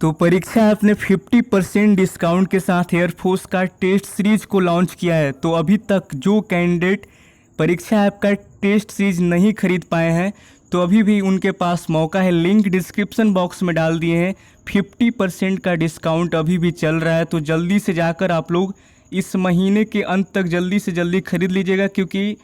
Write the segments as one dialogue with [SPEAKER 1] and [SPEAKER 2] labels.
[SPEAKER 1] तो परीक्षा ऐप ने 50% डिस्काउंट के साथ एयरफोर्स का टेस्ट सीरीज को लॉन्च किया है। तो अभी तक जो कैंडिडेट परीक्षा ऐप का टेस्ट सीरीज नहीं खरीद पाए हैं तो अभी भी उनके पास मौका है। लिंक डिस्क्रिप्शन बॉक्स में डाल दिए हैं। 50% का डिस्काउंट अभी भी चल रहा है, तो जल्दी से जाकर आप लोग इस महीने के अंत तक जल्दी से जल्दी खरीद लीजिएगा, क्योंकि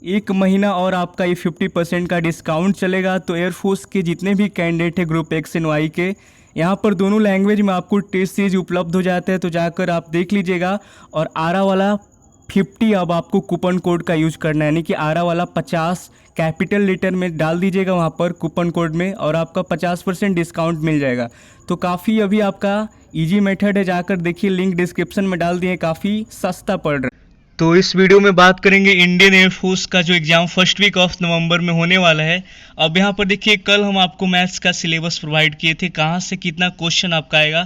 [SPEAKER 1] एक महीना और आपका ये 50% का डिस्काउंट चलेगा। तो एयरफोर्स के जितने भी कैंडिडेट हैं ग्रुप एक्स एंड वाई के, यहाँ पर दोनों लैंग्वेज में आपको टेस्ट सीरीज उपलब्ध हो जाते हैं, तो जाकर आप देख लीजिएगा। और आरा वाला 50 अब आपको कूपन कोड का यूज करना है, यानी कि आरा वाला 50 कैपिटल लेटर में डाल दीजिएगा वहाँ पर कूपन कोड में, और आपका 50% डिस्काउंट मिल जाएगा। तो काफ़ी अभी आपका इजी मेथड है, जाकर देखिए, लिंक डिस्क्रिप्शन में डाल दिए, काफ़ी सस्ता पड़ रहा है।
[SPEAKER 2] तो इस वीडियो में बात करेंगे इंडियन एयरफोर्स का जो exam first week of November में होने वाला है। अब यहाँ पर देखिए, कल हम आपको मैथ्स का सिलेबस प्रोवाइड किए थे, कहाँ से कितना क्वेश्चन आपका आएगा,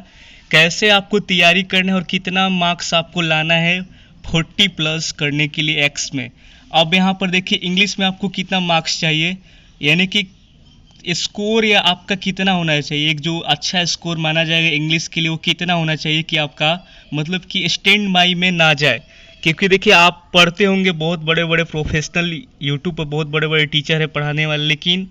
[SPEAKER 2] कैसे आपको तैयारी करना है और कितना मार्क्स आपको लाना है 40+ करने के लिए एक्स में। अब यहाँ पर देखिए, इंग्लिश में आपको कितना मार्क्स चाहिए, यानी कि स्कोर या आपका कितना होना चाहिए, एक जो अच्छा स्कोर माना जाएगा इंग्लिश के लिए वो कितना होना चाहिए कि आपका मतलब कि स्टैंड बाई में ना जाए। क्योंकि देखिए, आप पढ़ते होंगे, बहुत बड़े बड़े प्रोफेशनल यूट्यूब पर बहुत बड़े बड़े टीचर है पढ़ाने वाले, लेकिन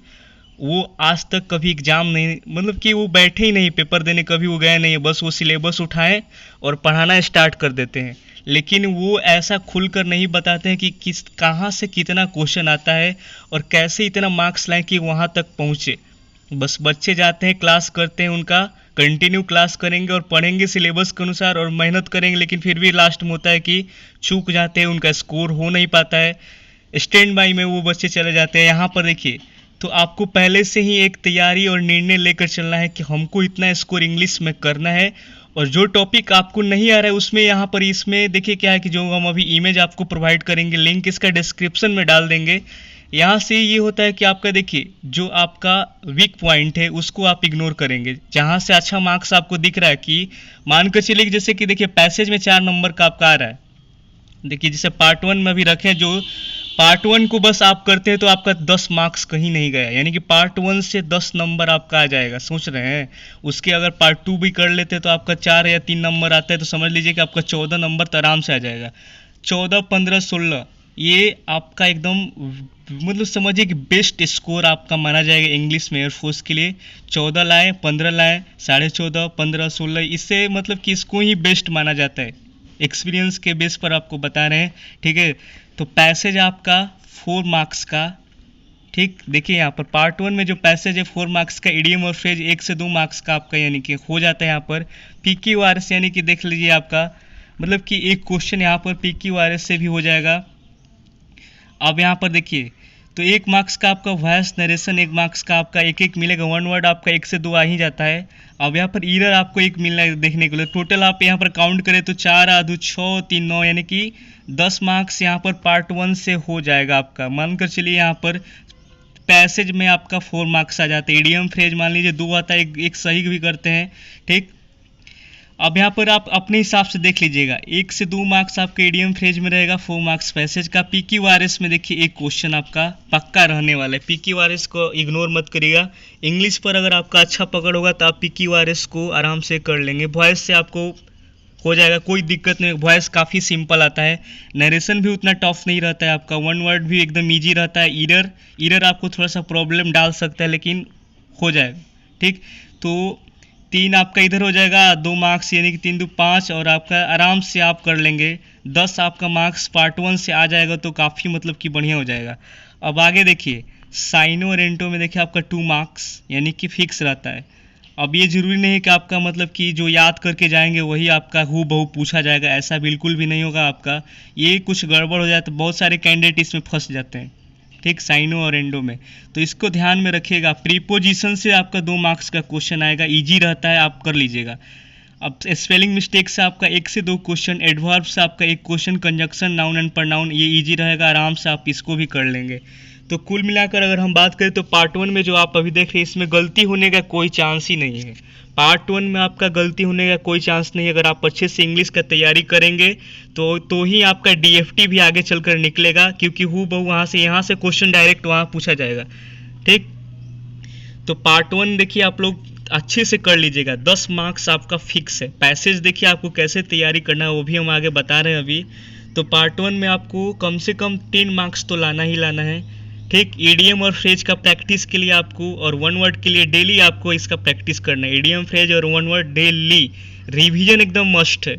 [SPEAKER 2] वो आज तक कभी एग्जाम नहीं, मतलब कि वो बैठे ही नहीं पेपर देने, कभी वो गए नहीं, बस वो सिलेबस उठाएं और पढ़ाना स्टार्ट कर देते हैं। लेकिन वो ऐसा खुलकर नहीं बताते हैं कि किस कहाँ से कितना क्वेश्चन आता है और कैसे इतना मार्क्स लाएं कि वहाँ तक पहुँचे। बस बच्चे जाते हैं, क्लास करते हैं, उनका कंटिन्यू क्लास करेंगे और पढ़ेंगे सिलेबस के अनुसार और मेहनत करेंगे, लेकिन फिर भी लास्ट में होता है कि चूक जाते हैं, उनका स्कोर हो नहीं पाता है, स्टैंड बाई में वो बच्चे चले जाते हैं। यहाँ पर देखिए, तो आपको पहले से ही एक तैयारी और निर्णय लेकर चलना है कि हमको इतना स्कोर इंग्लिश में करना है, और जो टॉपिक आपको नहीं आ रहा है उसमें यहाँ पर इसमें देखिए क्या है कि जो हम अभी इमेज आपको प्रोवाइड करेंगे, लिंक इसका डिस्क्रिप्शन में डाल देंगे। यहाँ से ये होता है कि आपका देखिए, जो आपका वीक पॉइंट है उसको आप इग्नोर करेंगे। जहाँ से अच्छा मार्क्स आपको दिख रहा है, कि मान कर चलिए जैसे कि देखिए पैसेज में 4 नंबर का आपका आ रहा है, देखिए जैसे पार्ट 1 में भी रखें, जो पार्ट 1 को बस आप करते हैं तो आपका 10 मार्क्स कहीं नहीं गया, यानी कि पार्ट 1 से 10 नंबर आपका आ जाएगा, सोच रहे हैं। उसके अगर पार्ट 2 भी कर लेते हैं तो आपका 4 या 3 नंबर आता है, तो समझ लीजिए कि आपका 14 नंबर तो आराम से आ जाएगा। 14, 15, 16 ये आपका एकदम मतलब समझिए कि बेस्ट स्कोर आपका माना जाएगा इंग्लिश में एयरफोर्स के लिए। 14 लाए, 15 लाए, 14.5, 15, 16, इससे मतलब कि इसको ही बेस्ट माना जाता है। एक्सपीरियंस के बेस पर आपको बता रहे हैं, ठीक है। तो पैसेज आपका 4 मार्क्स का, ठीक, देखिए यहाँ पर पार्ट 1 में जो पैसेज है 4 मार्क्स का, इडियम और फ्रेज 1 से 2 मार्क्स का आपका यानी कि हो जाता है। यहाँ पर PQRS यानी कि देख लीजिए आपका मतलब कि एक क्वेश्चन यहाँ पर PQRS से भी हो जाएगा। अब यहाँ पर देखिए, तो 1 मार्क्स का आपका वॉइस नरेशन, 1 मार्क्स का आपका एक मिलेगा, 1 वर्ड आपका 1 से 2 आ ही जाता है। अब यहाँ पर ईरर आपको 1 मिलना है देखने के लिए। टोटल आप यहाँ पर काउंट करें तो 4, 2, 6, 3, 9, यानी कि 10 मार्क्स यहाँ पर पार्ट 1 से हो जाएगा आपका। मानकर चलिए यहाँ पर पैसेज में आपका 4 मार्क्स आ जाते हैं। इडियम फ्रेज मान लीजिए 2 आता है, एक सही भी करते हैं, ठीक। अब यहाँ पर आप अपने हिसाब से देख लीजिएगा, 1 से 2 मार्क्स आपके इडियम फ्रेज में रहेगा, 4 मार्क्स पैसेज का। PQRS में देखिए एक क्वेश्चन आपका पक्का रहने वाला है, PQRS को इग्नोर मत करिएगा। इंग्लिश पर अगर आपका अच्छा पकड़ होगा तो आप PQRS को आराम से कर लेंगे। वॉइस से आपको हो जाएगा, कोई दिक्कत नहीं, वॉइस काफ़ी सिंपल आता है। नरेशन भी उतना टफ नहीं रहता है आपका, 1 वर्ड भी एकदम ईजी रहता है। ईरर आपको थोड़ा सा प्रॉब्लम डाल सकता है, लेकिन हो जाएगा, ठीक। तो 3 आपका इधर हो जाएगा, 2 मार्क्स यानी कि 3, 2, 5, और आपका आराम से आप कर लेंगे। 10 आपका मार्क्स पार्ट 1 से आ जाएगा, तो काफ़ी मतलब कि बढ़िया हो जाएगा। अब आगे देखिए, साइनो और एंटो में देखिए आपका 2 मार्क्स यानी कि फिक्स रहता है। अब ये जरूरी नहीं है कि आपका मतलब कि जो याद करके जाएंगे वही आपका हूबहू पूछा जाएगा, ऐसा बिल्कुल भी नहीं होगा आपका। ये कुछ गड़बड़ हो जाए तो बहुत सारे कैंडिडेट इसमें फंस जाते हैं, ठीक, साइनो और एंडो में। तो इसको ध्यान में रखिएगा। प्रीपोजिशन से आपका 2 मार्क्स का क्वेश्चन आएगा, इजी रहता है, आप कर लीजिएगा। अब स्पेलिंग मिस्टेक से आपका 1 से 2 क्वेश्चन, एडवर्ब से आपका 1 question, conjunction, noun and pronoun, ये इजी रहेगा, आराम से आप इसको भी कर लेंगे। तो कुल मिलाकर अगर हम बात करें तो पार्ट 1 में जो आप अभी देख रहे हैं, इसमें गलती होने का कोई चांस ही नहीं है। पार्ट 1 में आपका गलती होने का कोई चांस नहीं है। अगर आप अच्छे से इंग्लिश का तैयारी करेंगे तो ही आपका DFT भी आगे चलकर निकलेगा, क्योंकि हूबहू वहाँ से यहाँ से क्वेश्चन डायरेक्ट वहाँ पूछा जाएगा, ठीक। तो पार्ट 1 देखिए आप लोग अच्छे से कर लीजिएगा। 10 मार्क्स आपका फिक्स है। पैसेज देखिए आपको कैसे तैयारी करना है वो भी हम आगे बता रहे हैं अभी। तो पार्ट 1 में आपको कम से कम 10 मार्क्स तो लाना ही लाना है, ठीक। ईडीएम और फ्रेज का प्रैक्टिस के लिए आपको और वन वर्ड के लिए डेली आपको इसका प्रैक्टिस करना है। ईडीएम फ्रेज और वन वर्ड डेली रिवीजन एकदम मस्ट है।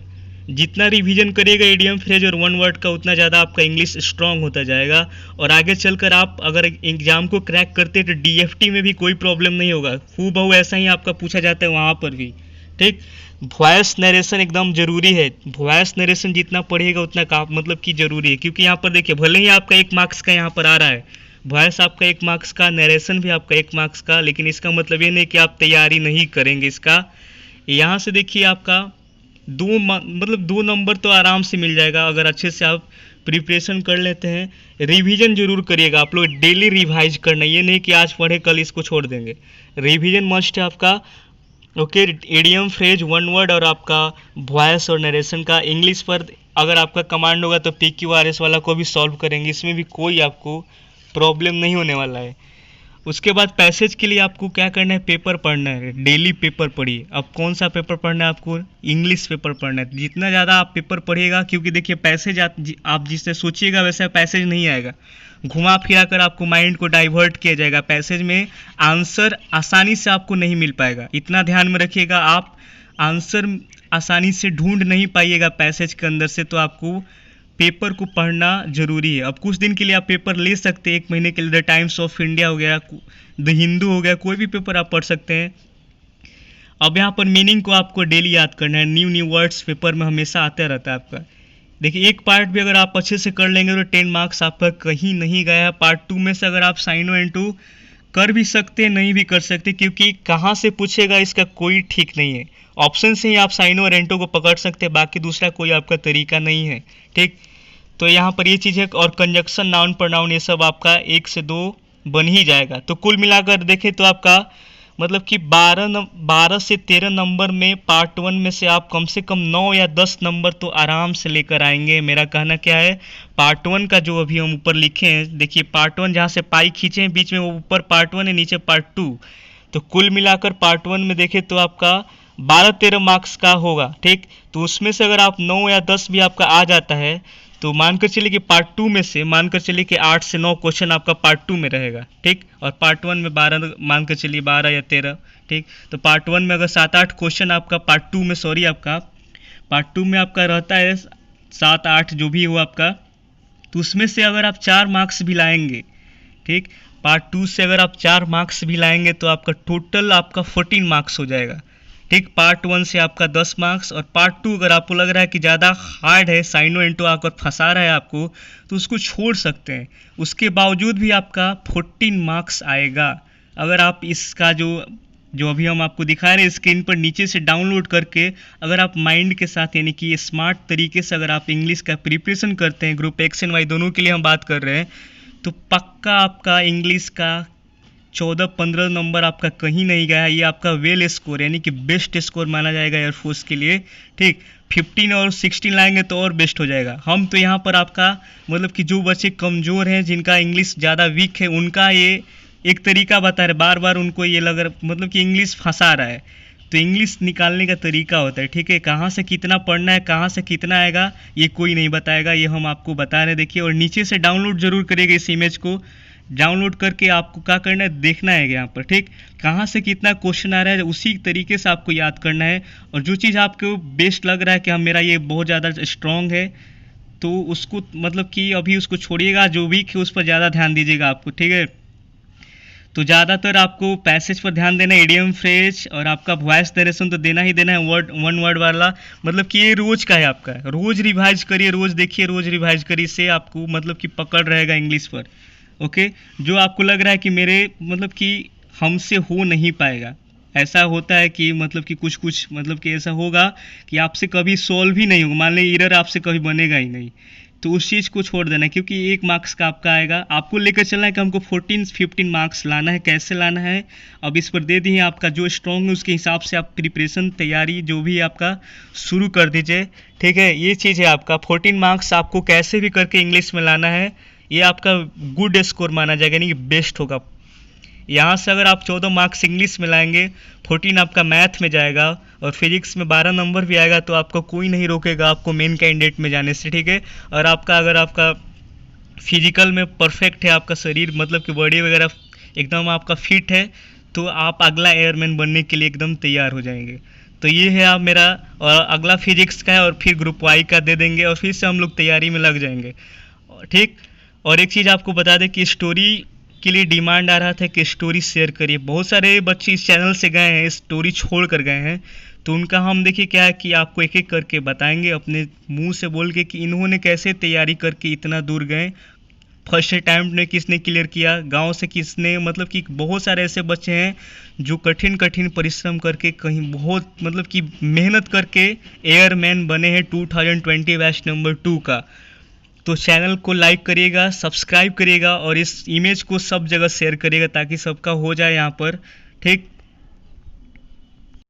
[SPEAKER 2] जितना रिवीजन करिएगा ईडीएम फ्रेज और वन वर्ड का उतना ज़्यादा आपका इंग्लिश स्ट्रांग होता जाएगा और आगे चलकर आप अगर एग्जाम को क्रैक करते हैं तो डीएफटी में भी कोई प्रॉब्लम नहीं होगा। हूबहू ऐसा ही आपका पूछा जाता है वहाँ पर भी, ठीक। वॉइस नरेशन एकदम ज़रूरी है। वॉइस नरेशन जितना पढ़िएगा उतना मतलब कि ज़रूरी है, क्योंकि यहाँ पर देखिए भले ही आपका 1 मार्क्स का यहाँ पर आ रहा है, वॉइस आपका 1 मार्क्स का, नरेशन भी आपका 1 मार्क्स का, लेकिन इसका मतलब ये नहीं कि आप तैयारी नहीं करेंगे इसका। यहाँ से देखिए आपका 2 नंबर तो आराम से मिल जाएगा अगर अच्छे से आप प्रिपरेशन कर लेते हैं। रिवीजन जरूर करिएगा, आप लोग डेली रिवाइज करना, ये नहीं कि आज पढ़े कल इसको छोड़ देंगे। रिवीजन मस्ट है आपका, okay. EDM phrase one word और आपका वॉइस और नरेशन का। इंग्लिश पर अगर आपका कमांड होगा तो PQRS वाला को भी सॉल्व करेंगे, इसमें भी कोई आपको प्रॉब्लम नहीं होने वाला है। उसके बाद पैसेज के लिए आपको क्या करना है, पेपर पढ़ना है, डेली पेपर पढ़िए। अब कौन सा पेपर पढ़ना है आपको, इंग्लिश पेपर पढ़ना है। जितना ज़्यादा आप पेपर पढ़िएगा, क्योंकि देखिए पैसेज आप जिससे सोचिएगा वैसा पैसेज नहीं आएगा, घुमा फिरा कर आपको माइंड को डाइवर्ट किया जाएगा। पैसेज में आंसर आसानी से आपको नहीं मिल पाएगा, इतना ध्यान में रखिएगा। आप आंसर आसानी से ढूंढ नहीं पाइएगा पैसेज के अंदर से, तो आपको पेपर को पढ़ना जरूरी है। अब कुछ दिन के लिए आप पेपर ले सकते हैं, 1 महीने के लिए। द टाइम्स ऑफ इंडिया हो गया, द हिंदू हो गया, कोई भी पेपर आप पढ़ सकते हैं। अब यहाँ पर मीनिंग को आपको डेली याद करना है। न्यू वर्ड्स पेपर में हमेशा आता रहता है आपका। देखिए एक पार्ट भी अगर आप अच्छे से कर लेंगे तो 10 मार्क्स आपका कहीं नहीं गया है। पार्ट 2 में से अगर आप साइनो एंटू कर भी सकते हैं, नहीं भी कर सकते, क्योंकि कहाँ से पूछेगा इसका कोई ठीक नहीं है। ऑप्शन से ही आप साइनो और एंटो को पकड़ सकते हैं, बाकी दूसरा कोई आपका तरीका नहीं है, ठीक। तो यहाँ पर ये चीज़ है। और कंजक्शन, नाउन, प्रोनाउन, ये सब आपका 1 से 2 बन ही जाएगा। तो कुल मिलाकर देखें तो आपका मतलब कि 12 से 13 नंबर में पार्ट 1 में से आप कम से कम 9 या 10 नंबर तो आराम से लेकर आएंगे। मेरा कहना क्या है, पार्ट 1 का जो अभी हम ऊपर लिखे हैं, देखिए पार्ट 1 जहाँ से पाई खींचे हैं बीच में, वो ऊपर पार्ट 1 है, नीचे पार्ट 2। तो कुल मिलाकर पार्ट 1 में देखें तो आपका 12-13 मार्क्स का होगा, ठीक। तो उसमें से अगर आप 9 या 10 भी आपका आ जाता है तो मानकर चलिए कि पार्ट 2 में से मानकर चलिए कि 8 से 9 क्वेश्चन आपका पार्ट 2 में रहेगा, ठीक। और पार्ट 1 में 12, मानकर चलिए 12 या 13, ठीक। तो पार्ट 1 में अगर 7-8 क्वेश्चन आपका पार्ट 2 में, आपका पार्ट 2 में आपका रहता है 7-8 जो भी हो आपका, तो उसमें से अगर आप 4 मार्क्स भी लाएंगे, ठीक, पार्ट 2 से अगर आप 4 मार्क्स भी लाएंगे तो आपका टोटल आपका 14 मार्क्स हो जाएगा, ठीक। पार्ट 1 से आपका 10 मार्क्स, और पार्ट 2 अगर आपको लग रहा है कि ज़्यादा हार्ड है, साइनो एंटो आकर फंसा रहा है आपको, तो उसको छोड़ सकते हैं। उसके बावजूद भी आपका 14 मार्क्स आएगा अगर आप इसका जो अभी हम आपको दिखा रहे हैं स्क्रीन पर नीचे से डाउनलोड करके, अगर आप माइंड के साथ यानी कि स्मार्ट तरीके से अगर आप इंग्लिश का प्रिपरेशन करते हैं, ग्रुप X एंड Y दोनों के लिए हम बात कर रहे हैं, तो पक्का आपका इंग्लिश का 14-15 नंबर आपका कहीं नहीं गया है। ये आपका वेल स्कोर यानी कि बेस्ट स्कोर माना जाएगा एयरफोर्स के लिए, ठीक। 15 और 16 लाएंगे तो और बेस्ट हो जाएगा। हम तो यहाँ पर आपका मतलब कि जो बच्चे कमज़ोर हैं, जिनका इंग्लिश ज़्यादा वीक है, उनका ये एक तरीका बता रहे, बार बार उनको ये लग रहा मतलब कि इंग्लिश फंसा रहा है, तो इंग्लिश निकालने का तरीका होता है, ठीक है। कहाँ से कितना पढ़ना है, कहाँ से कितना आएगा, ये कोई नहीं बताएगा, ये हम आपको बता रहे हैं। देखिए, और नीचे से डाउनलोड जरूर करिएगा, इस इमेज को डाउनलोड करके आपको क्या करना है, देखना है यहाँ पर, ठीक। कहाँ से कितना क्वेश्चन आ रहा है उसी तरीके से आपको याद करना है। और जो चीज़ आपको बेस्ट लग रहा है कि हाँ मेरा ये बहुत ज़्यादा स्ट्रॉन्ग है, तो उसको मतलब कि अभी उसको छोड़िएगा, जो वीक है उस पर ज़्यादा ध्यान दीजिएगा आपको, ठीक है। तो ज़्यादातर आपको पैसेज पर ध्यान देना है, इडियम फ्रेज और आपका वॉइस नरेशन तो देना ही देना है, वन वर्ड वाला, मतलब कि ये रोज का है आपका, रोज रिवाइज करिए, रोज देखिए, रोज रिवाइज करिए, इससे आपको मतलब कि पकड़ रहेगा इंग्लिश पर, ओके। जो आपको लग रहा है कि मेरे मतलब कि हमसे हो नहीं पाएगा, ऐसा होता है कि मतलब कि कुछ मतलब कि ऐसा होगा कि आपसे कभी सॉल्व ही नहीं होगा, मान लीजिए एरर आपसे कभी बनेगा ही नहीं, तो उस चीज़ को छोड़ देना है, क्योंकि 1 मार्क्स का आपका आएगा। आपको लेकर चलना है कि हमको 14-15 मार्क्स लाना है, कैसे लाना है अब इस पर दे दिए, आपका जो स्ट्रॉन्ग है उसके हिसाब से आप प्रिपरेशन तैयारी जो भी आपका शुरू कर दीजिए, ठीक है। ये चीज़ है आपका 14 मार्क्स आपको कैसे भी करके इंग्लिश में लाना है, ये आपका गुड स्कोर माना जाएगा, यानी कि बेस्ट होगा। यहाँ से अगर आप 14 मार्क्स इंग्लिश में लाएंगे, 14 आपका मैथ में जाएगा और फिजिक्स में 12 नंबर भी आएगा, तो आपको कोई नहीं रोकेगा आपको मेन कैंडिडेट में जाने से, ठीक है। और आपका अगर आपका फिजिकल में परफेक्ट है, आपका शरीर मतलब कि बॉडी वगैरह एकदम आपका फिट है, तो आप अगला एयरमैन बनने के लिए एकदम तैयार हो जाएंगे। तो ये है आप मेरा, और अगला फिजिक्स का है और फिर ग्रुप वाई का दे देंगे और फिर से हम लोग तैयारी में लग जाएंगे, ठीक। और एक चीज़ आपको बता दें कि स्टोरी के लिए डिमांड आ रहा था कि स्टोरी शेयर करिए। बहुत सारे बच्चे इस चैनल से गए हैं, स्टोरी छोड़ कर गए हैं, तो उनका हम देखिए क्या है कि आपको एक एक करके बताएंगे अपने मुंह से बोल के कि इन्होंने कैसे तैयारी करके इतना दूर गए, फर्स्ट अटैम्प्ट में किसने क्लियर किया, गांव से किसने, मतलब कि बहुत सारे ऐसे बच्चे हैं जो कठिन कठिन परिश्रम करके कहीं बहुत मतलब कि मेहनत करके एयरमैन बने हैं 2020 बैच नंबर 2 का। तो चैनल को लाइक करिएगा, सब्सक्राइब करिएगा और इस इमेज को सब जगह शेयर करिएगा ताकि सबका हो जाए यहाँ पर, ठीक।